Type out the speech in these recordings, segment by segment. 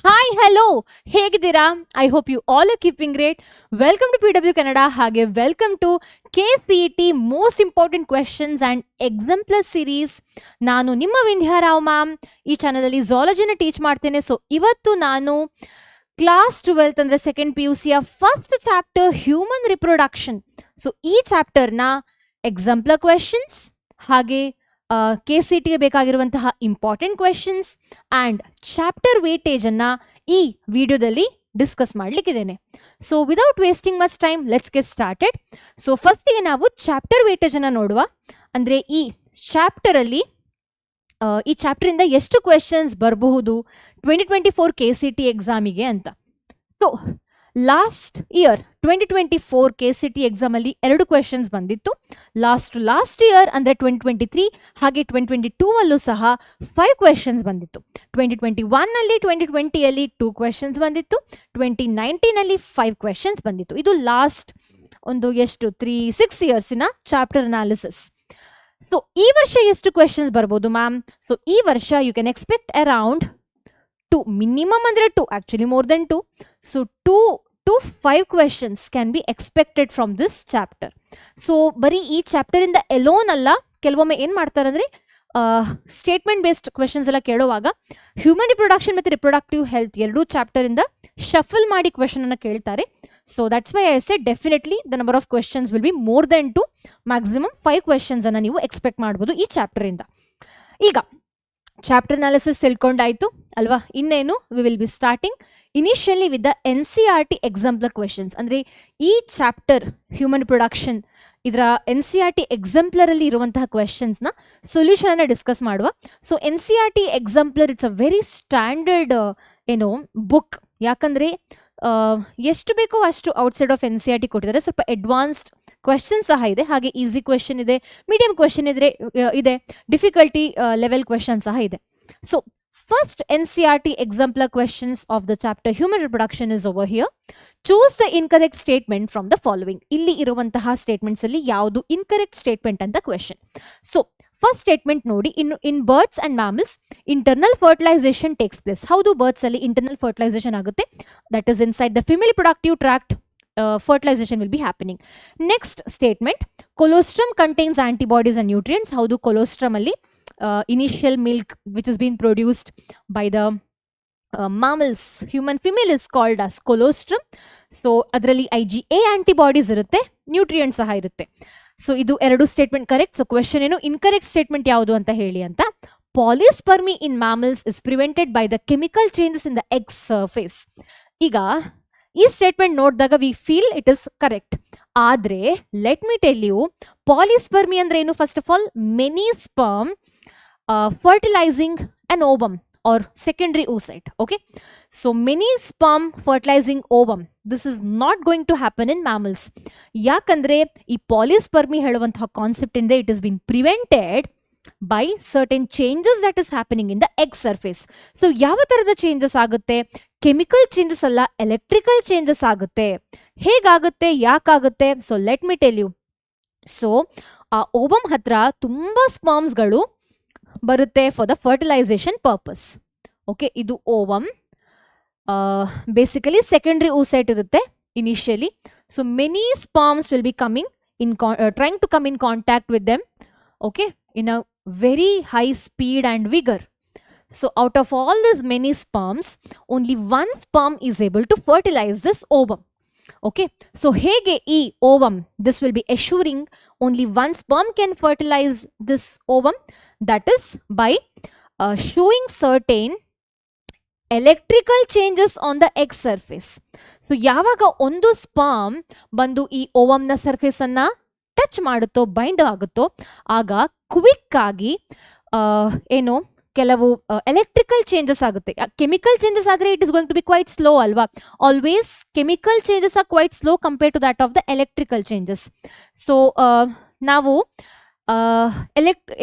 Hi hello ಹೇಗಿದ್ದೀರಾ? I hope you all are keeping great. Welcome to PW Kannada, ಹಾಗೆ welcome to KCET most important questions and exam plus series. ನಾನು ನಿಮ್ಮ ವಿಂಧ್ಯಾರಾವ್ ma'am. ಈ ಚಾನಲಲ್ಲಿ ಝಾಲಜಿನ teach ಮಾಡ್ತೇನೆ. So ಇವತ್ತು ನಾನು ಕ್ಲಾಸ್ 12 ಅಂದರೆ ಸೆಕೆಂಡ್ PUC ಯ first chapter human reproduction. So ಈ ಚಾಪ್ಟರ್ನ ಎಕ್ಸಾಂಪ್ಲರ್ ಕ್ವೆಶನ್ಸ್ ಹಾಗೆ KCETಗೆ ಬೇಕಾಗಿರುವಂತಹ important questions and chapter weightage ಅನ್ನ ಈ ವಿಡಿಯೋದಲ್ಲಿ ಡಿಸ್ಕಸ್ ಮಾಡಲಿಕ್ಕಿದ್ದೇನೆ. So without wasting much time, let's get started. So ಫಸ್ಟಿಗೆ ನಾವು ಚಾಪ್ಟರ್ ವೇಟೇಜ್ ಅನ್ನ ನೋಡುವ. ಅಂದರೆ ಈ ಚಾಪ್ಟರಲ್ಲಿ ಈ ಚಾಪ್ಟರಿಂದ ಎಷ್ಟು ಕ್ವೆಶನ್ಸ್ ಬರಬಹುದು 2024 KCET ಎಕ್ಸಾಮಿಗೆ ಅಂತ. ಸೊ ಲಾಸ್ಟ್ ಇಯರ್ 2024 KCET ಎಕ್ಸಾಮಲ್ಲಿ 2 ಕ್ವೆಶನ್ಸ್ ಬಂದಿತ್ತು. ಲಾಸ್ಟ್ ಇಯರ್ ಅಂದರೆ 2023 ಹಾಗೆ 2022 ಅಲ್ಲೂ ಸಹ 5 ಕ್ವೆಶನ್ಸ್ ಬಂದಿತ್ತು. 2021ನಲ್ಲಿ 2020ಯಲ್ಲಿ 2 ಕ್ವೆಶನ್ಸ್ ಬಂದಿತ್ತು. 2019ನಲ್ಲಿ 5 ಕ್ವೆಶನ್ಸ್ ಬಂದಿತ್ತು. ಇದು ಲಾಸ್ಟ್ ಒಂದು 6 ಇಯರ್ಸಿನ ಚಾಪ್ಟರ್ ಅನಾಲಿಸಿಸ್. ಸೊ ಈ ವರ್ಷ ಎಷ್ಟು ಕ್ವೆಶನ್ಸ್ ಬರ್ಬೋದು ಮ್ಯಾಮ್? ಸೊ ಈ ವರ್ಷ you can expect around 2, minimum ಅಂದರೆ 2, actually more than 2. So 2 to 5 questions can be expected from this chapter. So ಬರೀ ಈ ಚಾಪ್ಟರ್ ಇಂದ ಎಲೋನ್ ಅಲ್ಲ, ಕೆಲವೊಮ್ಮೆ ಏನ್ ಮಾಡ್ತಾರೆ ಅಂದ್ರೆ ಸ್ಟೇಟ್ಮೆಂಟ್ ಬೇಸ್ಡ್ ಕ್ವೆಶನ್ಸ್ ಎಲ್ಲ ಕೇಳುವಾಗ ಹ್ಯೂಮನ್ ರಿಪ್ರೊಡಕ್ಷನ್ ಮತ್ತು ರಿಪ್ರೊಡಕ್ಟಿವ್ ಹೆಲ್ತ್ ಎರಡೂ ಚಾಪ್ಟರ್ ಇಂದ ಶಫಲ್ ಮಾಡಿ ಕ್ವೆಶನ್ ಅನ್ನ ಕೇಳ್ತಾರೆ. So that's why I said definitely the number of questions will be more than 2, maximum 5 questions ಅನ್ನ ನೀವು ಎಕ್ಸ್ಪೆಕ್ಟ್ ಮಾಡ್ಬೋದು ಈ ಚಾಪ್ಟರ್ ಇಂದ. ಈಗ ಚಾಪ್ಟರ್ ಅನಾಲಿಸಿಸ್ ತಿಳ್ಕೊಂಡಾಯ್ತು ಅಲ್ವಾ? ಇನ್ನೇನು we will be starting initially with the NCERT exemplar questions. ಅಂದರೆ ಈ ಚಾಪ್ಟರ್ ಹ್ಯೂಮನ್ ಪ್ರೊಡಕ್ಷನ್ ಇದರ NCERT ಎಕ್ಸಾಂಪ್ಲರ್ ಅಲ್ಲಿ ಇರುವಂತಹ ಕ್ವೆಶನ್ಸ್ನ ಸೊಲ್ಯೂಷನ್ ಅನ್ನ ಡಿಸ್ಕಸ್ ಮಾಡುವ. So NCERT exemplar it's a very standard book. ಯಾಕಂದ್ರೆ ಎಷ್ಟು ಬೇಕೋ ಅಷ್ಟು ಔಟ್ಸೈಡ್ ಆಫ್ NCERT ಕೊಟ್ಟಿದ್ದಾರೆ. ಸ್ವಲ್ಪ ಅಡ್ವಾನ್ಸ್ಡ್ ಕ್ವೆಶನ್ ಸಹ ಇದೆ, ಹಾಗೆ ಈಸಿ ಕ್ವೆಶನ್ ಇದೆ, ಮೀಡಿಯಂ ಕ್ವೆಶನ್ ಇದೆ, ಡಿಫಿಕಲ್ಟಿ ಲೆವೆಲ್ ಕ್ವೆಶನ್ ಸಹ ಇದೆ. So first NCERT exemplar questions of the chapter human reproduction is over here. Choose the incorrect statement from the following. ಇಲ್ಲಿ ಇರುವಂತಹ ಸ್ಟೇಟ್ಮೆಂಟ್ಸ್ ಅಲ್ಲಿ ಯಾವುದು ಇನ್ಕರೆಕ್ಟ್ ಸ್ಟೇಟ್ಮೆಂಟ್ ಅಂತ ಕ್ವೆಶನ್. ಸೊ ಫಸ್ಟ್ ಸ್ಟೇಟ್ಮೆಂಟ್ ನೋಡಿ, in birds and mammals internal fertilization takes place. ಹೌದು, birds ಅಲ್ಲಿ internal fertilization ಆಗುತ್ತೆ. That is inside the female productive tract. Fertilization will be happening. Next statement, colostrum contains antibodies and nutrients. ಹೌದು, colostrum ಅಲ್ಲಿ initial milk which is being produced by the mammals, human female is called as colostrum. So ಅದರಲ್ಲಿ IgA antibodies ಇರುತ್ತೆ, nutrient ಸಹ ಇರುತ್ತೆ. So ಇದು 2 statement correct. So question ಏನು, incorrect statement ಯಾವುದು ಅಂತ ಹೇಳಿ ಅಂತ. Polyspermy in mammals is prevented by the chemical changes in the egg surface. ಈಗ ಈ ಸ್ಟೇಟ್ಮೆಂಟ್ ನೋಡಿದಾಗ we feel it is correct. ಆದ್ರೆ let me tell you, polyspermy ಅಂದ್ರೆ ಏನು? First of all, many sperm fertilizing an ovum or secondary oocyte. Okay, so many sperm fertilizing ovum, this is not going to happen in mammals. ಯಾಕಂದ್ರೆ ಈ ಪಾಲಿಸ್ಪರ್ಮಿ ಹೇಳುವಂತಹ concept ಇಂದ it is been prevented by certain changes that is happening in the egg surface. So ಯಾವ ತರದ changes ಆಗುತ್ತೆ? Chemical changes ಅಲ್ಲ, electrical changes ಆಗುತ್ತೆ. ಹೇಗಾಗುತ್ತೆ, ಯಾಕಾಗುತ್ತೆ? So let me tell you. So ಆ ಓವಮ್ ಹತ್ರ ತುಂಬಾ ಸ್ಪರ್ಮ್ಸ್ಗಳು ಬರುತ್ತೆ for the fertilization purpose. Okay, ಇದು ಓವಮ್. ಬೇಸಿಕಲಿ ಸೆಕೆಂಡ್ರಿ oocyte ಇರುತ್ತೆ initially. So many sperms will be coming in trying to come in contact with them, okay, in a very high speed and vigour. So out of all this many sperms, only 1 sperm is able to fertilize this ovum. Okay, so ಹೇಗೆ ಈ ovum, this will be assuring only 1 sperm can fertilize this ovum. That is by showing certain electrical changes on the egg surface. So ಯಾವಾಗ ಒಂದು sperm ಬಂದು ಈ ಓವಮ್ನ surface ಅನ್ನ touch ಮಾಡುತ್ತೋ, bind ಆಗುತ್ತೋ, ಆಗ ಕ್ವಿಕ್ ಆಗಿ ಏನು ಕೆಲವು ಎಲೆಕ್ಟ್ರಿಕಲ್ ಚೇಂಜಸ್ ಆಗುತ್ತೆ. ಕೆಮಿಕಲ್ ಚೇಂಜಸ್ ಆದರೆ it is going to be quite slow ಅಲ್ವಾ? Always chemical changes are quite slow compare to that of the electrical changes. So ನಾವು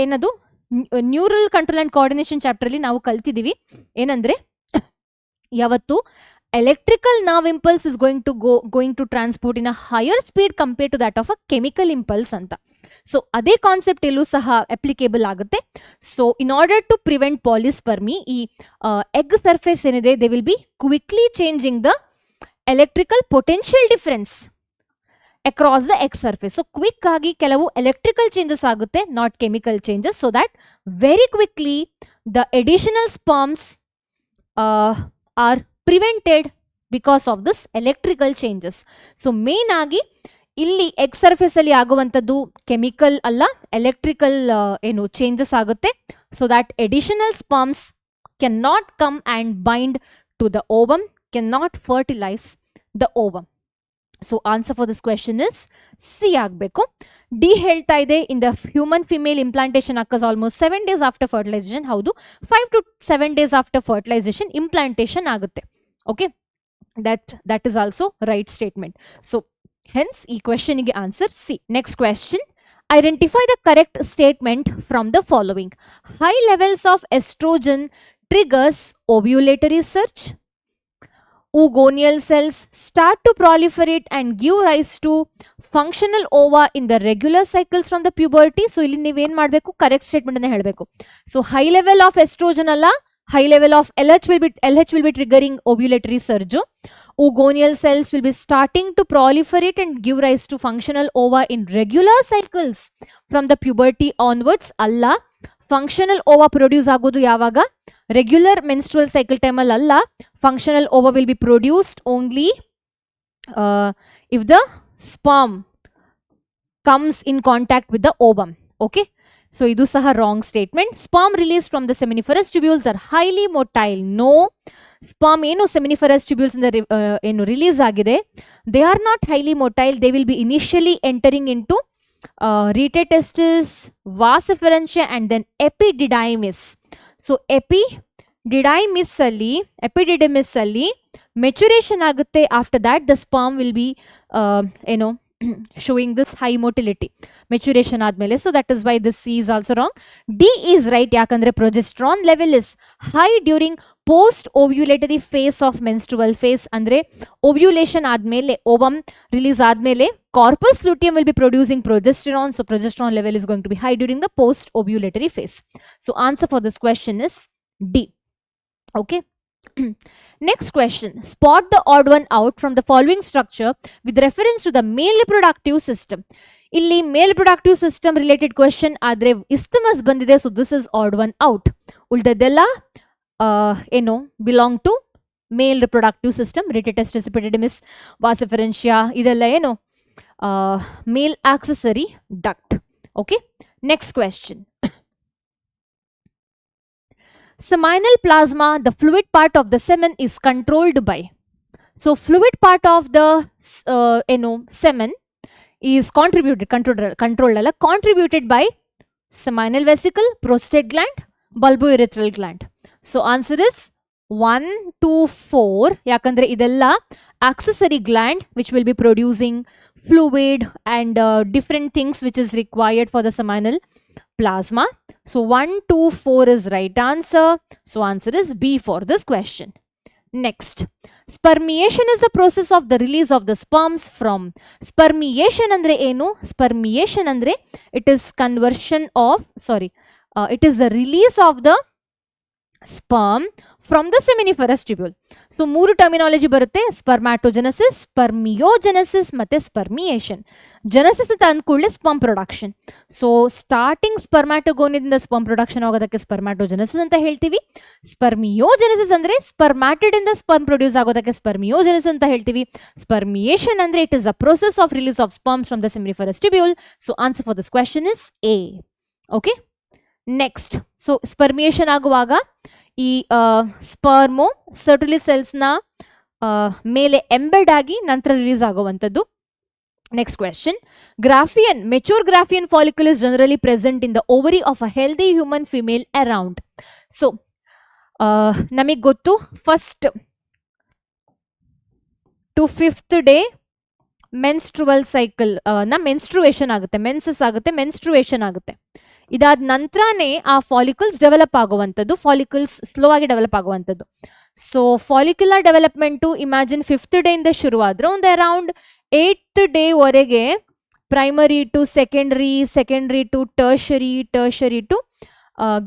ಏನದು neural control and coordination chapter ಅಲ್ಲಿ ನಾವು ಕಲ್ತಿದೀವಿ ಏನಂದ್ರೆ, ಯಾವತ್ತು electrical nerve impulse is going to transport in a higher speed compared to that of a chemical impulse anta. So ಅದೇ concept ಇಲ್ಲೂ ಸಹ applicable ಆಗುತ್ತೆ. So in order to prevent polyspermy, ಈ egg surface ಏನಿದೆ they will be quickly changing the electrical potential difference across the egg surface. So quick ಆಗಿ ಕೆಲವು electrical changes ಆಗುತ್ತೆ, not chemical changes, so that very quickly the additional sperms are prevented because of this electrical changes. So main ಆಗಿ ಇಲ್ಲಿ egg surface ಅಲ್ಲಿ ಆಗುವಂಥದ್ದು chemical ಅಲ್ಲ, electrical ಏನು changes ಆಗುತ್ತೆ. So that additional sperms can not come and bind to the ovum, can not fertilise the ovum. So answer for this question is C ಆಗಬೇಕು. D ಹೇಳ್ತಾ ಇದೆ in the human female implantation occurs almost 7 days after fertilisation. ಹೌದು, 5 to 7 days after fertilisation implantation ಆಗುತ್ತೆ. Okay, that is also right statement. So hence ಈ question ಗೆ answer C. Next question, identify the correct statement from the following. High levels of estrogen triggers ovulatory surge. Oogonial cells start to proliferate and give rise to functional ova in the regular cycles from the puberty. So ಇಲ್ಲಿ ನೀವೇನ್ ಮಾಡಬೇಕು, correct statement ಅನ್ನ ಹೇಳಬೇಕು. So high level of oestrogen ಅಲ್ಲ, high level of LH will be triggering ovulatory surge. Oogonial cells will be starting to proliferate and give rise to functional ova in regular cycles from the puberty onwards. Alla, functional ova produce agodu yavaga regular menstrual cycle time alla. Functional ova will be produced only if the sperm comes in contact with the ovum. Okay, so idu saha wrong statement. Sperm released from the seminiferous tubules are highly motile. No, sperm ಏನು seminiferous tubules ಇಂದ ಏನು release ಆಗಿದೆ, they are not highly motile. They will be initially entering into rete testis, vas efferentia and then epididymis. So epididymis ಅಲ್ಲಿ maturation ಆಗುತ್ತೆ. After that the sperm will be showing this high motility maturation ಆದ್ಮೇಲೆ. So that is why this C is also wrong. D is right, ಯಾಕಂದ್ರೆ progesterone level is high during post ovulatory phase of menstrual phase. ಅಂದ್ರೆ ovulation ಆದ್ಮೇಲೆ, ovum release ಆದ್ಮೇಲೆ corpus luteum will be producing progesterone. So progesterone level is going to be high during the post ovulatory phase. So answer for this question is D. Okay. Next question, spot the odd one out from the following structure with reference to the male reproductive system. Illi male reproductive system related question adre isthmus bandide, so this is odd one out. Uldadella belong to male reproductive system. Rete testis, epididymis, vas efferentia idella male accessory duct. Okay, next question. Seminal plasma, the fluid part of the semen, is controlled by. So fluid part of the semen is contributed by seminal vesicle, prostate gland, bulbourethral gland. So answer is 1, 2, 4. Yakandre idella accessory gland which will be producing fluid and different things which is required for the seminal plasma. So 1, 2, 4 is right answer. So answer is B for this question. Next, spermiation is the process of the release of the sperms from. Spermiation andre enu? Spermiation andre it is it is the release of the sperm from the seminiferous tubule. So ಮೂರು terminology ಬರುತ್ತೆ, spermatogenesis, spermiogenesis ಮತ್ತೆ spermiation. Genesis ಅಂತ ಅಂದ್ಕೊಳ್ಳಿ sperm production. So starting ಸ್ಪರ್ಮ್ಯಾಟೋಗೋನಿಯಿಂದ sperm production ಆಗೋದಕ್ಕೆ spermatogenesis ಅಂತ ಹೇಳ್ತೀವಿ. ಸ್ಪರ್ಮಿಯೋಜೆನೆಸಿಸ್ ಅಂದ್ರೆ ಸ್ಪರ್ಮ್ಯಾಟಿಡ್ ಇಂದ ಸ್ಪರ್ಮ್ ಪ್ರೊಡ್ಯೂಸ್ ಆಗೋದಕ್ಕೆ ಸ್ಪರ್ಮಿಯೋಜೆನೆಸಿಸ್ ಅಂತ ಹೇಳ್ತೀವಿ. ಸ್ಪರ್ಮಿಯೇಷನ್ ಅಂದ್ರೆ it is a process of release of sperms from the seminiferous tubule. So answer for this question is A. Okay, next, so spermiation ಆಗುವಾಗ ಈ ಸ್ಪರ್ಮು ಸರ್ಟುಲಿ ಸೆಲ್ಸ್ನ ಮೇಲೆ ಎಂಬೆಡ್ ಆಗಿ ನಂತರ ರಿಲೀಸ್ ಆಗುವಂಥದ್ದು. Next question, Graafian, mature Graafian follicle is generally present in the ovary of a healthy human female around. So ನಮಗೆ ಗೊತ್ತು, first to 5th day menstrual cycle menstruation ಆಗುತ್ತೆ, menses ಆಗುತ್ತೆ, ಮೆನ್ಸ್ಟ್ರುವೇಷನ್ ಆಗುತ್ತೆ. ಇದಾದ ನಂತರನೇ ಆ ಫಾಲಿಕಲ್ಸ್ ಡೆವಲಪ್ ಆಗುವಂಥದ್ದು, ಫಾಲಿಕಲ್ಸ್ ಸ್ಲೋ ಆಗಿ ಡೆವಲಪ್ ಆಗುವಂಥದ್ದು. So follicular development imagine 5th day ಇಂದ ಶುರು ಆದ್ರೆ ಒಂದು ಅರೌಂಡ್ 8th ಡೇ ವರೆಗೆ primary to secondary, secondary to tertiary, tertiary to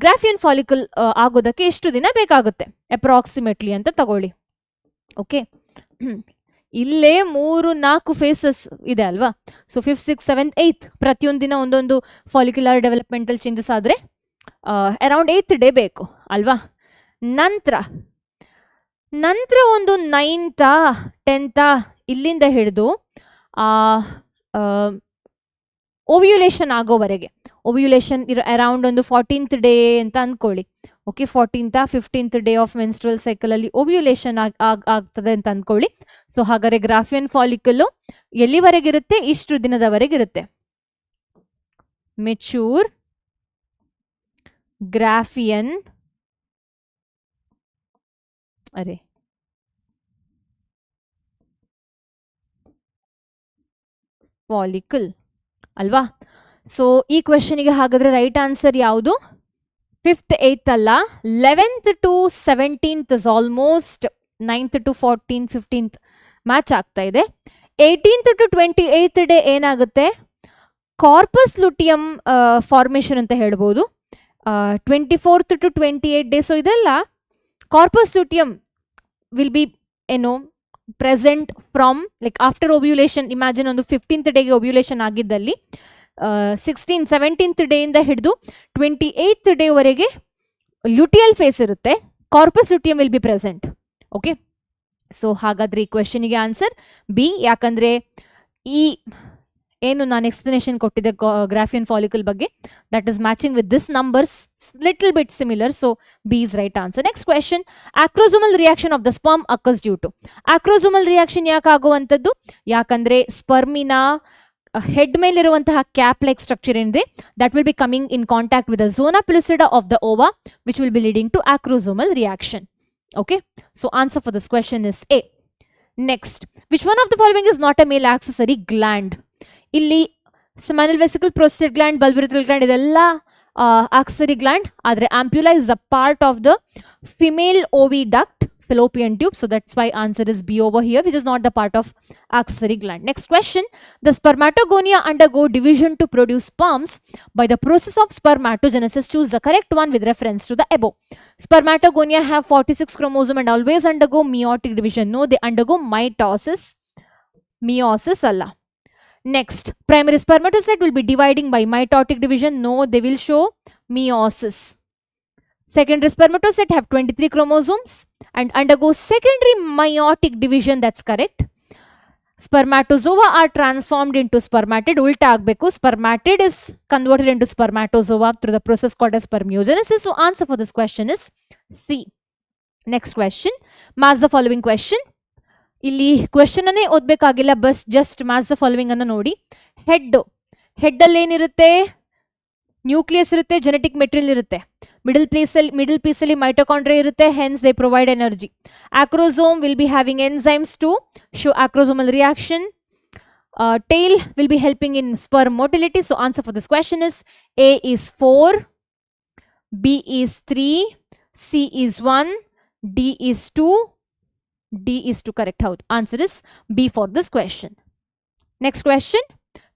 Graafian follicle ಆಗೋದಕ್ಕೆ ಎಷ್ಟು ದಿನ ಬೇಕಾಗುತ್ತೆ ಅಪ್ರಾಕ್ಸಿಮೇಟ್ಲಿ ಅಂತ ತಗೊಳ್ಳಿ. ಓಕೆ, ಇಲ್ಲೇ 3-4 ಫೇಸಸ್ ಇದೆ ಅಲ್ವಾ. So 5th, 6th, 7th, 8th ಪ್ರತಿಯೊಂದು ದಿನ ಒಂದೊಂದು ಫಾಲಿಕ್ಯುಲರ್ ಡೆವಲಪ್ಮೆಂಟಲ್ ಚೇಂಜಸ್ ಆದರೆ ಅರೌಂಡ್ 8th ಡೇ ಬೇಕು ಅಲ್ವಾ. ನಂತರ ಒಂದು 9th, 10th ಇಲ್ಲಿಂದ ಹಿಡಿದು ಓವ್ಯುಲೇಷನ್ ಆಗೋವರೆಗೆ, ಓವ್ಯುಲೇಷನ್ ಅರೌಂಡ್ ಒಂದು 14th ಡೇ ಅಂತ ಅಂದ್ಕೊಳ್ಳಿ. Okay, 14th, 15th day of menstrual ಸೈಕಲಲ್ಲಿ ಓವ್ಯುಲೇಷನ್ ಆಗ್ತದೆ ಅಂತ ಅಂದ್ಕೊಳ್ಳಿ. ಸೊ ಹಾಗಾದ್ರೆ ಗ್ರಾಫಿಯನ್ ಫಾಲಿಕಲ್ಲು ಎಲ್ಲಿವರೆಗಿರುತ್ತೆ? ಇಷ್ಟು ದಿನದವರೆಗಿರುತ್ತೆ. ಮೆಚೂರ್ ಗ್ರಾಫಿಯನ್ ಫಾಲಿಕಲ್ ಅಲ್ವಾ. ಸೊ ಈ ಕ್ವೆಶನಿಗೆ ಹಾಗಾದ್ರೆ ರೈಟ್ ಆನ್ಸರ್ ಯಾವುದು? 5th, 8th ಅಲ್ಲ, 11th to 17th is almost 9th to 14th, 15th match ಆಗ್ತಾ ಇದೆ. 18th to 28th ಡೇ ಏನಾಗುತ್ತೆ? ಕಾರ್ಪಸ್ ಲುಟಿಯಂ ಫಾರ್ಮೇಷನ್ ಅಂತ ಹೇಳ್ಬೋದು. 24th to 28th day. So ಇದೆಲ್ಲ corpus luteum will be present from like after ovulation. Imagine ಒಂದು 15th ಡೇಗೆ ovulation ಆಗಿದ್ದಲ್ಲಿ 16th, 17th ಡೇಯಿಂದ ಹಿಡಿದು 28th ಡೇವರೆಗೆ ಲ್ಯೂಟಿಯಲ್ ಫೇಸ್ ಇರುತ್ತೆ. Corpus luteum will be present. Okay, so ಹಾಗಾದ್ರೆ ಈ ಕ್ವೆಶನಿಗೆ ಆನ್ಸರ್ ಬಿ. ಯಾಕಂದ್ರೆ ಈ ಏನು ನಾನು ಎಕ್ಸ್ಪ್ಲನೇಷನ್ ಕೊಟ್ಟಿದ್ದೆ ಗ್ರಾಫಿಯನ್ ಫಾಲಿಕಲ್ ಬಗ್ಗೆ, that is matching with this numbers little bit similar. So B is right answer. Next question, acrosomal reaction of the sperm occurs due to. Acrosomal reaction ಯಾಕೆ ಆಗುವಂಥದ್ದು? ಯಾಕಂದ್ರೆ ಸ್ಪರ್ಮಿನ ಹೆಡ್ ಮೇಲಿರುವಂತಹ ಕ್ಯಾಪ್ ಲೈಕ್ ಸ್ಟ್ರಕ್ಚರ್ ಏನಿದೆ that will be coming in contact with the zona pellucida of the ova which will be leading to acrosomal reaction. Okay, so answer for this question is A. Next, which one of the following is not a male accessory gland? Illi seminal vesicle, prostate gland, bulbourethral gland idella accessory gland. Adre ampulla is a part of the female oviduct, fallopian tube. So that's why answer is B over here, which is not the part of accessory gland. Next question, the spermatogonia undergo division to produce sperms by the process of spermatogenesis. Choose the correct one with reference to the above. Spermatogonia have 46 chromosomes and always undergo meiotic division. No, they undergo mitosis. Meiosis alla. Next, primary spermatocyte will be dividing by mitotic division. No, they will show meiosis. Secondary spermatocyte have 23 chromosomes and undergo secondary meiotic division. That's correct. Spermatozoa are transformed into spermatid. Ulta agbeku. Spermatid is converted into spermatozoa through the process called as spermiogenesis. So answer for this question is C. Next question, match the following question. Illi question anne odbekagilla, bus just match the following anna nodi. Head alli enirutte? Nucleus irutte, genetic material irutte. Middle piece alli mitochondria irutte, hence they provide energy. Acrosome will be having enzymes to show acrosomal reaction. Tail will be helping in sperm motility. So answer for this question is A is 4, B is 3, C is 1, D is 2, D is 2 correct. How? Answer is B for this question. Next question,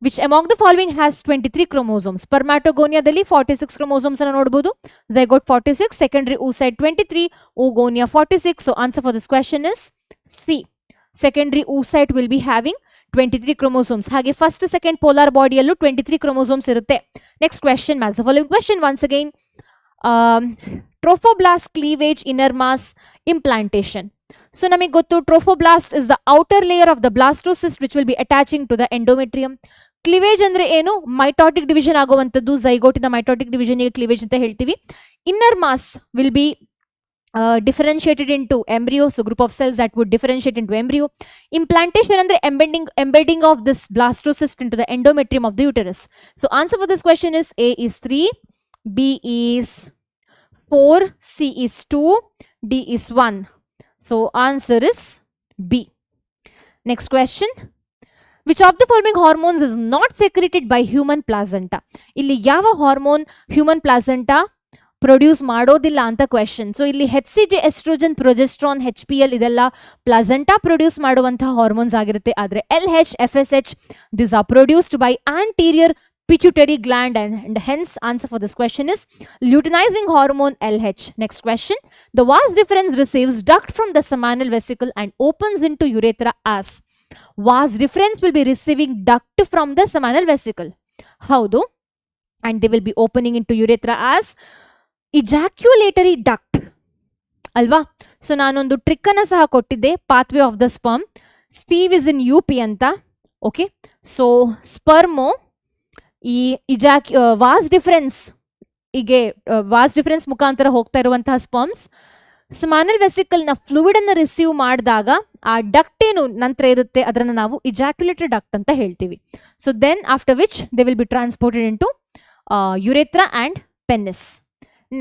which among the following has 23 chromosomes? Spermatogonia dalli 46 chromosomes anna nodabodu. Zygote 46, secondary oocyte 23, oogonia 46. So answer for this question is C. Secondary oocyte will be having 23 chromosomes. Hage first second polar body allu 23 chromosomes irutte. Next question, match the following question once again. Trophoblast cleavage, inner mass, implantation. So namige gottu trophoblast is the outer layer of the blastocyst which will be attaching to the endometrium. Cleavage andre ಏನು? Mitotic division ಆಗುವಂಥದ್ದು. Zygote ಇಂದ mitotic division ಗೆ cleavage ಅಂತ ಹೇಳ್ತೀವಿ. Inner mass will be differentiated into embryo, so group of cells that would differentiate into embryo. Implantation andre embedding of this blastocyst into the endometrium of the uterus. So answer for this question is A is 3, B is 4, C is 2, D is 1. So answer is B. Next question, which of the following hormones is not secreted by human placenta? Illi yava hormone human placenta produce ಮಾಡೋದಿಲ್ಲ ಅಂತ question. So ಇಲ್ಲಿ HCG, oestrogen, progesterone, HPL ಇದೆಲ್ಲ placenta produce ಮಾಡುವಂತಹ hormones ಆಗಿರುತ್ತೆ. ಆದರೆ LH, FSH these are produced by anterior pituitary gland, and hence answer for this question is luteinizing hormone LH. Next question. The vas deferens receives duct from the seminal vesicle and opens into urethra as. Vas deferens will be receiving duct from the seminal vesicle. Howdo? And they will be opening into urethra as ejaculatory duct. ಅಲ್ವಾ? So ನಾನೊಂದು trick ಅನ್ನ ಸಹ ಕೊಟ್ಟಿದ್ದೆ, pathway of the sperm. Steve is in UP ಅಂತ. Okay, so sperm ಈ was difference ಮುಖಾಂತರ ಹೋಗ್ತಾ ಇರುವಂತಹ ಸ್ಪರ್ಮ್ಸ್ ಸೆಮಿನಲ್ ವೆಸಿಕಲ್ ನ ಫ್ಲೂಯಿಡ್ ಅನ್ನು ರಿಸೀವ್ ಮಾಡಿದಾಗ ಆ ಡಕ್ಟ್ ಏನು ನಂತರ ಇರುತ್ತೆ ಅದನ್ನ ನಾವು ಇಜಾಕ್ಯುಲೇಟರಿ ಡಕ್ಟ್ ಅಂತ ಹೇಳ್ತೀವಿ. So then after which they will be transported in to urethra and penis.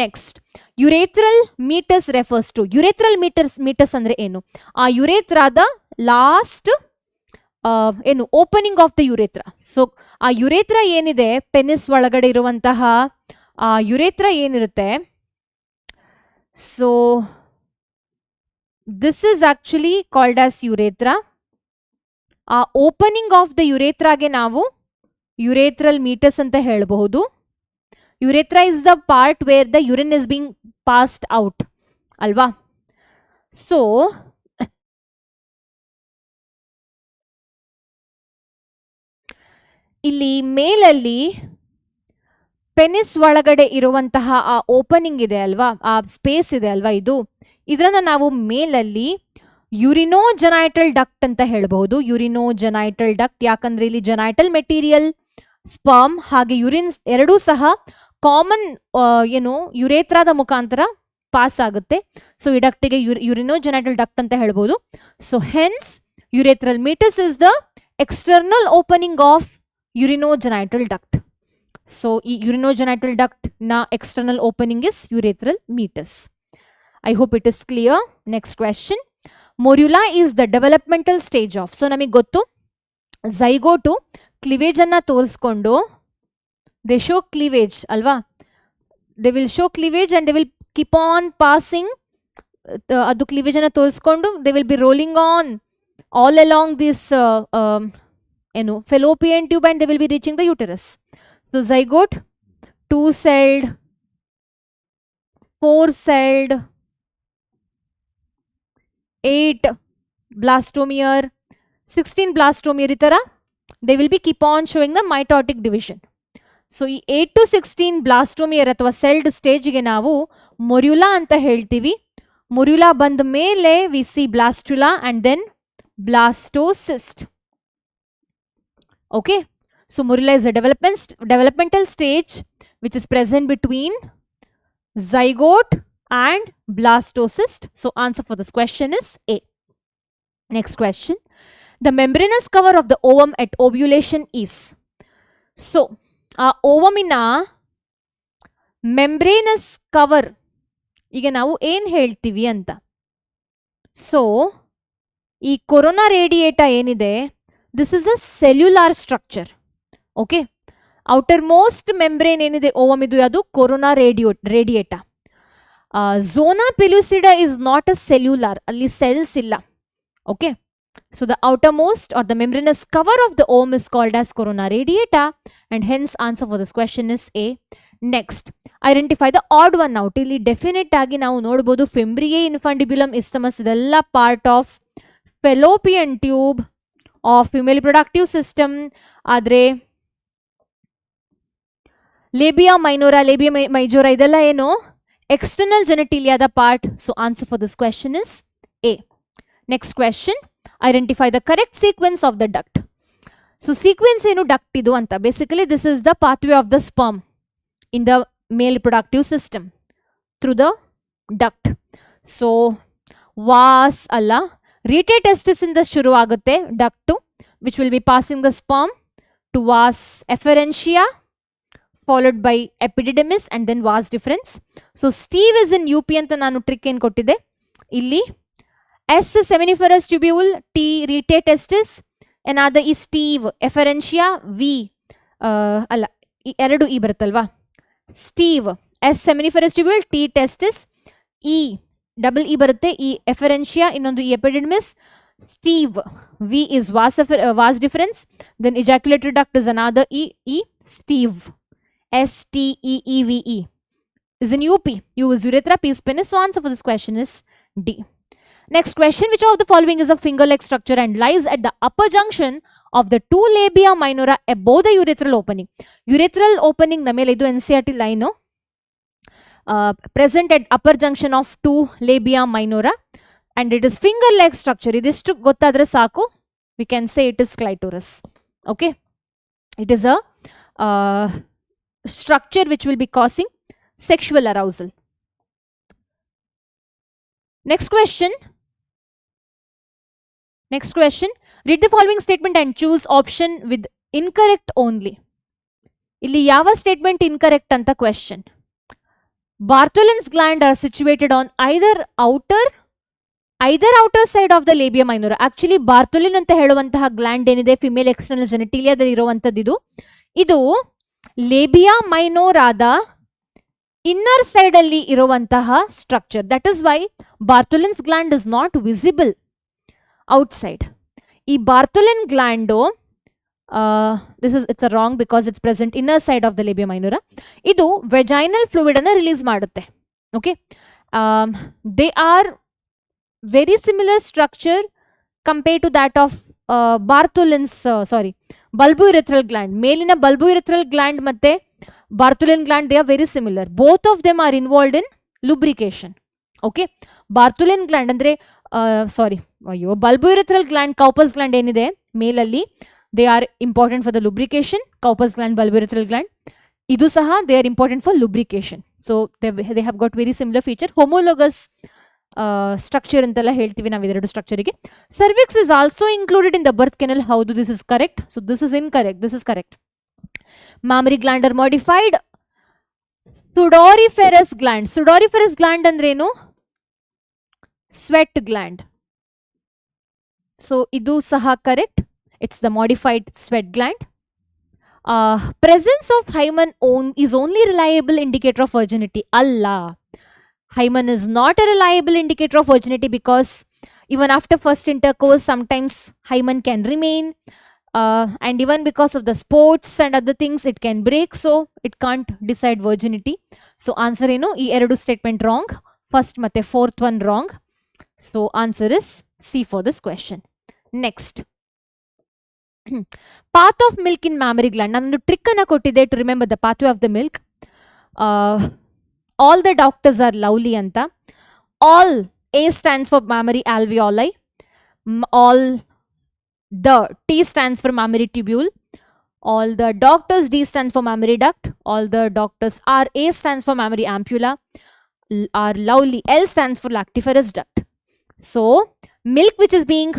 Next, urethral meatus refers to. Urethral meatus ಅಂದ್ರೆ ಏನು? ಆ ಯುರೇತ್ರಾದ ಲಾಸ್ಟ್ ಏನು opening of the urethra. So ಆ ಯುರೇತ್ರ ಏನಿದೆ ಪೆನಿಸ್ ಒಳಗಡೆ ಇರುವಂತಹ ಆ ಯುರೇತ್ರ ಏನಿರುತ್ತೆ, so this is actually called as urethra. ಆ ಓಪನಿಂಗ್ ಆಫ್ ದ ಯುರೇತ್ರಾಗೆ ನಾವು ಯುರೇಥ್ರಲ್ ಮೀಟಸ್ ಅಂತ ಹೇಳಬಹುದು. Urethra is the part where the urine is being passed out ಅಲ್ವಾ? ಸೊ ಇಲ್ಲಿ ಮೇಲಲ್ಲಿ ಪೆನಿಸ್ ಒಳಗಡೆ ಇರುವಂತಹ ಆ ಓಪನಿಂಗ್ ಇದೆ ಅಲ್ವಾ, ಆ ಸ್ಪೇಸ್ ಇದೆ ಅಲ್ವಾ, ಇದನ್ನ ನಾವು ಮೇಲಲ್ಲಿ ಯುರಿನೋಜೆನೈಟಲ್ ಡಕ್ಟ್ ಅಂತ ಹೇಳಬಹುದು. ಯುರಿನೋಜೆನೈಟಲ್ ಡಕ್ಟ್ ಯಾಕಂದ್ರೆ ಇಲ್ಲಿ ಜೆನೈಟಲ್ ಮೆಟೀರಿಯಲ್, ಸ್ಪರ್ಮ್ ಹಾಗೆ ಯುರಿನ್ಸ್ ಎರಡೂ ಸಹ ಕಾಮನ್ ಏನು ಯುರೇತ್ರಾದ ಮುಖಾಂತರ ಪಾಸ್ ಆಗುತ್ತೆ. ಸೊ ಈ ಡಕ್ಟಿಗೆ ಯುರಿನೋಜೆನೈಟಲ್ ಡಕ್ಟ್ ಅಂತ ಹೇಳ್ಬೋದು. So hence urethral meatus is the external opening of urinogenital duct. So urinogenital duct na external opening is urethral meatus. I hope it is clear. Next question. Morula is the developmental stage of. So namige gottu zygote cleavage anna toriskondu they show cleavage alva. They will show cleavage and they will keep on passing adu cleavage anna toriskondu they will be rolling on all along this fallopian tube and they will be reaching the uterus. So zygote 2-celled, 4-celled, 8 blastomere, 16 blastomere itara they will be keep on showing the mitotic division. So ಈ 8 to 16 blastomere ಅಥವಾ celled stage ಗೆ ನಾವು morula ಅಂತ ಹೇಳ್ತೀವಿ. morula ಬಂದ ಮೇಲೆ we see blastula and then blastocyst. Okay, so morula is a developmental stage which is present between zygote and blastocyst. So answer for this question is A. Next question. The membranous cover of the ovum at ovulation is. So ovumina membranous cover ಈಗ ನಾವು ಏನ್ ಹೇಳ್ತೀವಿ ಅಂತ. So ಈ corona ರೇಡಿಯೇಟ ಏನಿದೆ, this is a cellular structure. Okay, outermost membrane ಏನಿದೆ ovum ಇದು ಅದು corona ರೇಡಿಯೇಟ. zona pellucida is not a cellular, ಅಲ್ಲಿ cells ಇಲ್ಲ. Okay, so the outermost or the membranous cover of the ovum is called as corona radiata and hence answer for this question is A. Next, identify the odd one out. ಇಲ್ಲಿ definite ಆಗಿ ನಾವು ನೋಡಬಹುದು fimbriae infundibulum isthmus ಇದೆಲ್ಲ part of Fallopian tube of female productive system. ಆದರೆ labia minora, labia majora ಇದೆಲ್ಲ ಏನು external ಜೆನೆಟಿಲಿಯಾದ part. So answer for this question is A. Next question, identify the correct sequence of the duct. So sequence ಏನು duct ಇದು ಅಂತ, basically this is the pathway of the sperm in the male reproductive system through the duct. So vas alla rete testis inda shuru agutte duct which will be passing the sperm to vas efferentia followed by epididymis and then vas deferens. So Steve is in UP anta nanu trick en kottide. Illi S seminiferous tubule, T rete testis, another is Steve efferentia, V alla eradu e barutalva. Steve S seminiferous tubule, T testis, E double E ಬರುತ್ತೆ, E efferentia, ಇನ್ನೊಂದು E epididymis, Steve, V is vas deferens, then ejaculatory duct is another E, Steve, STEEVE is in UP, U is urethra, P is penis. So answer for this question is D. Next question, which of the following is a finger-like structure and lies at the upper junction of the two labia minora above the urethral opening? Urethral opening namele idu NCERT line present at upper junction of two labia minora and it is finger-like structure. Idistu gottadre saku, we can say it is clitoris. Okay, it is a structure which will be causing sexual arousal. Next question, read the following statement and choose option with incorrect only. Illi yava statement incorrect anta question. Bartholin's gland are situated on either outer side of the labia minora. Actually Bartholin anta ಹೇಳುವಂತಹ gland ಏನಿದೆ female external ಜೆನಿಟಿಲಿಯಾದಲ್ಲಿ ಇರುವಂತದ್ದು ಇದು labia ಮೈನೋರಾದ inner side ಅಲ್ಲಿ ಇರುವಂತಹ structure. That is why Bartholin's gland is not visible outside. ಈ Bartholin gland it's wrong because it's present inner side of the labia minora. ಇದು ವೆಜೈನಲ್ ಫ್ಲೂಯಿಡ್ ಅನ್ನು ರಿಲೀಸ್ ಮಾಡುತ್ತೆ. Okay, they are very similar structure compare to that of bulbourethral gland. ಮೇಲಿನ bulbourethral gland ಮತ್ತೆ Bartholin gland, they are very similar. Both of them are involved in lubrication. Okay, Bartholin gland andre bulbourethral gland, Cowper's gland enide male alli, they are important for the lubrication. Cowper's gland, bulbourethral gland, idu saha they are important for lubrication. So they have got very similar feature. Homologous structure antella ಹೇಳ್ತೀವಿ ನಾವು ಇದೆರಡು structure ಗೆ. Cervix is also included in the birth canal. How do this is correct? So this is incorrect. This is correct. Mammary gland are modified. Sudoriferous gland ಅಂದ್ರೇನು? Sweat gland. So idu saha correct. It's the modified sweat gland. Presence of hymen is only reliable indicator of virginity. Allah, hymen is not a reliable indicator of virginity because even after first intercourse sometimes hymen can remain. And even because of the sports and other things it can break, so it can't decide virginity. So answer ಏನು? ಈ ಎರಡು statement wrong. First ಮತ್ತೆ fourth one wrong. So answer is C for this question. Next, path of milk in mammary gland. ನಾನೊಂದು trick ಅನ್ನ ಕೊಟ್ಟಿದ್ದೆ to remember the pathway of the milk. All the doctors are lovely ಅಂತ. All A stands for mammary alveoli. All the T stands for mammary tubule. All the doctors, D stands for mammary duct. All the doctors are A stands for mammary ampulla. Are lovely. L stands for lactiferous duct. So milk which is being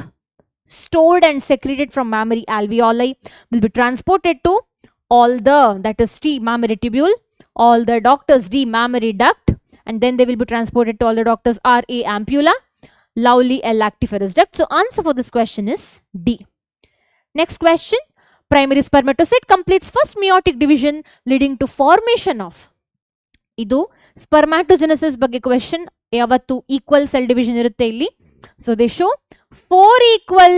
stored and secreted from mammary alveoli will be transported to all the, that is T, mammary tubule. All the doctors, D, mammary duct. And then they will be transported to all the doctors are A, ampulla. Lovely, L, lactiferous duct. So answer for this question is D. Next question, primary spermatocyte completes first meiotic division leading to formation of. Idu spermatogenesis ಬಗ್ಗೆ question. ಯಾವತ್ತು equal cell division ಇರುತ್ತೆ ಇಲ್ಲಿ. So they show 4 equal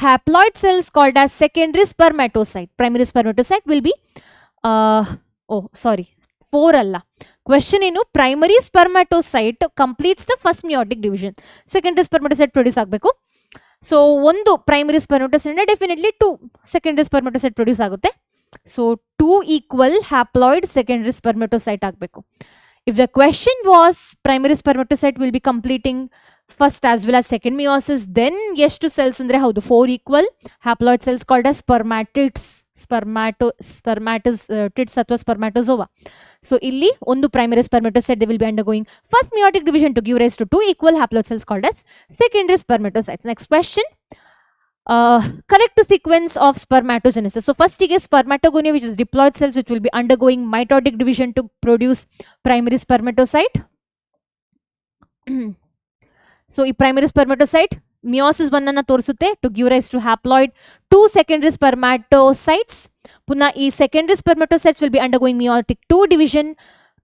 haploid cells called as secondary spermatocyte. Primary spermatocyte will be 4 ಅಲ್ಲ. Question ಏನು? Primary spermatocyte completes the first meiotic division. Secondary spermatocyte produce ಆಗಬೇಕು. So ಒಂದು primary spermatocyte definitely 2 secondary spermatocyte produce ಆಗುತ್ತೆ. So 2 equal haploid secondary spermatocyte ಆಗಬೇಕು. If the question was primary spermatocyte will be completing first as well as second meiosis, then ಎಷ್ಟು cells ಅಂದರೆ ಹೌದು 4 equal haploid cells called as spermatids ಅಥವಾ spermatozoa. So ಇಲ್ಲಿ ಒಂದು primary spermatocyte they will be undergoing first meiotic division to give rise to 2 equal haploid cells called as secondary spermatocytes. Next question, correct sequence of spermatogenesis. So first is spermatogonia, which is diploid cells which will be undergoing mitotic division to produce primary spermatocyte. So ಈ primary spermatocyte meiosis 1 ಅನ್ನು ತೋರಿಸುತ್ತೆ to give rise to haploid 2 secondary spermatocytes. Puna, secondary spermatocytes will be undergoing meiotic 2 division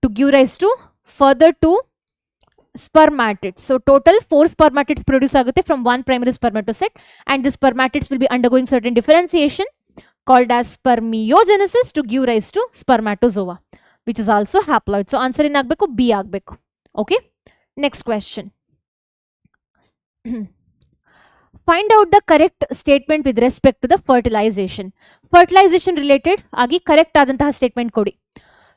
to give rise to further 2 spermatids. So total 4 spermatids produce ಆಗುತ್ತೆ from one primary spermatocyte, and the spermatids will be undergoing certain differentiation called as spermiogenesis to give rise to spermatozoa, which is also haploid. So answer ಏನಾಗಬೇಕು? B ಆಗಬೇಕು. Okay, next question. Find out the correct statement with respect to the fertilization. Fertilization related ಆಗಿ correct ಆದಂತಹ statement ಕೊಡಿ.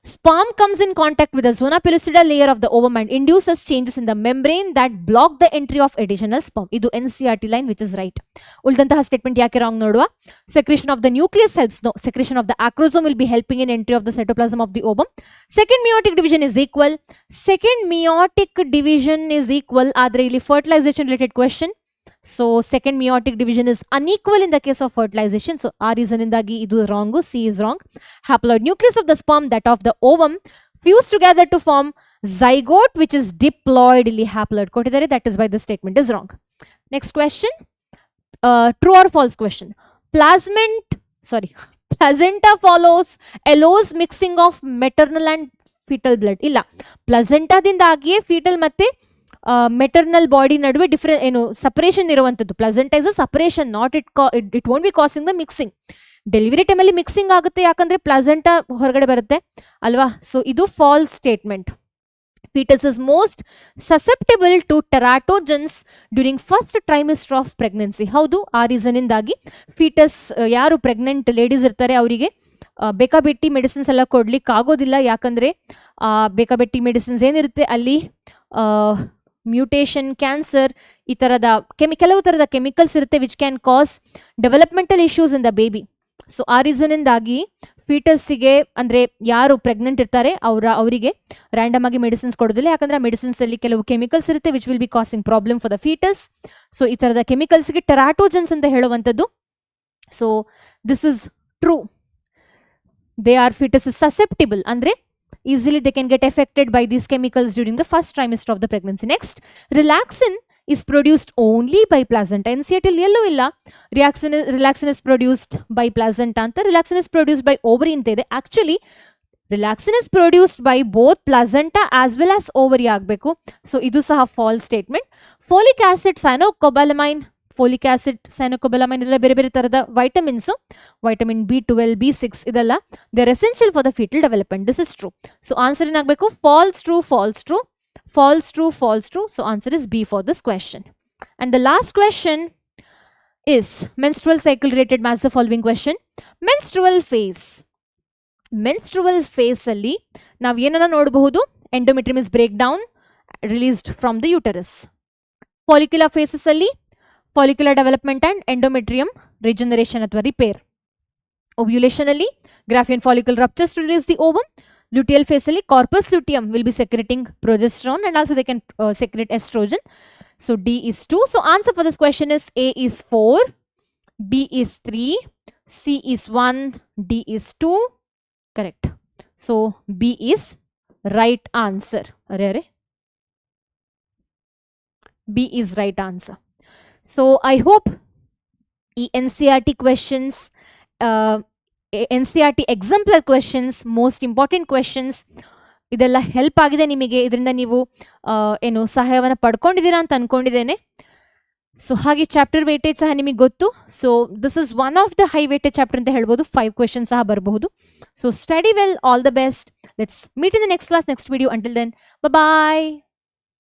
Sperm comes in contact with the zona pellucida layer of the ovum and induces changes in the membrane that block the entry of additional sperm. ಇದು NCERT line, which is right. ಉಳಿದಂತಹ statement ಯಾಕೆ wrong ನೋಡುವ? Secretion of the nucleus helps. No, secretion of the acrosome will be helping in entry of the cytoplasm of the ovum. Second meiotic division is equal. Second meiotic division is equal. ಆದ್ರೆ ಇಲ್ಲಿ fertilization related question. So second meiotic division is unequal in the case of fertilization. So ಆ reason ಇಂದಾಗಿ ಇದು wrong. C is wrong. Haploid nucleus of the sperm, that of the ovum, fuse together to form zygote, which is diploid. ಇಲ್ಲಿ haploid ಕೊಟ್ಟಿದ್ದಾರೆ. That is why the statement is wrong. Next question. True or false question. Placenta follows allows mixing of maternal and fetal blood. ಇಲ್ಲ, ಪ್ಲಸೆಂಟಾದಿಂದಾಗಿಯೇ fetal ಮತ್ತೆ maternal body ನಡುವೆ separation ಇರುವಂಥದ್ದು. Placenta is a separation, not it won't be causing the mixing. Delivery ಟೈಮಲ್ಲಿ mixing ಆಗುತ್ತೆ, ಯಾಕಂದ್ರೆ placenta ಹೊರಗಡೆ ಬರುತ್ತೆ ಅಲ್ವಾ. ಸೊ ಇದು false statement. Fetus is most susceptible to teratogens during first trimester of pregnancy. ಹೌದು, ಆ ರೀಸನ್ ಇಂದಾಗಿ ಫೀಟಸ್ ಯಾರು ಪ್ರೆಗ್ನೆಂಟ್ ಲೇಡೀಸ್ ಇರ್ತಾರೆ ಅವರಿಗೆ ಬೇಕಾಬಿಟ್ಟಿ ಮೆಡಿಸಿನ್ಸ್ ಎಲ್ಲ ಕೊಡ್ಲಿಕ್ಕೆ ಆಗೋದಿಲ್ಲ. ಯಾಕಂದ್ರೆ ಬೇಕಾಬಿಟ್ಟಿ ಮೆಡಿಸಿನ್ಸ್ ಏನಿರುತ್ತೆ ಅಲ್ಲಿ ಮ್ಯೂಟೇಷನ್, ಕ್ಯಾನ್ಸರ್, ಈ ಥರದ ಕೆಲವು ಥರದ ಕೆಮಿಕಲ್ಸ್ ಇರುತ್ತೆ which can cause developmental issues in the baby. So ಆ ರೀಸನಿಂದಾಗಿ ಫೀಟಸ್ಸಿಗೆ ಅಂದರೆ ಯಾರು ಪ್ರೆಗ್ನೆಂಟ್ ಇರ್ತಾರೆ ಅವರಿಗೆ ರ್ಯಾಂಡಮ್ ಆಗಿ ಮೆಡಿಸಿನ್ಸ್ ಕೊಡೋದಿಲ್ಲ. ಯಾಕಂದರೆ ಆ ಮೆಡಿಸಿನ್ಸಲ್ಲಿ ಕೆಲವು ಕೆಮಿಕಲ್ಸ್ ಇರುತ್ತೆ which will B causing problem for the fetus. So ಈ ಥರದ ಕೆಮಿಕಲ್ಸ್ಗೆ ಟೆರಾಟೋಜನ್ಸ್ ಅಂತ ಹೇಳುವಂಥದ್ದು. So this is true. They are foetus is susceptible, ಅಂದರೆ easily they can get affected by these chemicals during the first trimester of the pregnancy. Next, relaxin is produced only by placenta. NCERT yellow illa relaxin is produced by placenta anta. Relaxin is produced by ovary anta ide. Actually relaxin is produced by both placenta as well as ovary ಆಗಬೇಕು. So ಇದು ಸಹ false statement. Folic acid, cyanocobalamin, folic acid, cyanocobalamin ಇದೆಲ್ಲ ಬೇರೆ ಬೇರೆ ಥರದ vitamins. Vitamin B12, B6 ಇದೆಲ್ಲ they are essential for the fetal development. This is true. So answer ಏನಾಗಬೇಕು? False true, false true, false true, false true. So answer is B for this question. And the last question is menstrual cycle related match the following question. Menstrual phase ಅಲ್ಲಿ ನಾವು ಏನನ್ನ ನೋಡಬಹುದು? Endometrium is break down released from the uterus. Follicular phases ಅಲ್ಲಿ follicular development and endometrium regeneration ಅಥವಾ repair. Ovulation ಅಲ್ಲಿ Graafian follicle ruptures to release the ovum. Luteal phase ಅಲ್ಲಿ corpus luteum will be secreting progesterone and also they can secrete estrogen. So D is 2. So answer for this question is A is 4, B is 3, C is 1, D is 2. Correct. So B is right answer. B is right answer. So I hope NCERT questions, NCERT exemplar questions, most important questions ಇದೆಲ್ಲ help ಆಗಿದೆ ನಿಮಗೆ. ಇದರಿಂದ ನೀವು ಏನು ಸಹಾಯವನ್ನು ಪಡ್ಕೊಂಡಿದ್ದೀರಾ ಅಂತ ಅನ್ಕೊಂಡಿದ್ದೇನೆ. ಸೊ ಹಾಗೆ ಚಾಪ್ಟರ್ ವೇಟೇಜ್ ಸಹ ನಿಮಗೆ ಗೊತ್ತು. So this is one of the high weightage chapter ಅಂತ ಹೇಳ್ಬೋದು. 5 ಕ್ವೆಶನ್ಸ್ ಸಹ ಬರಬಹುದು. So study well, all the best. Let's meet in the next class, next video. Until then, bye.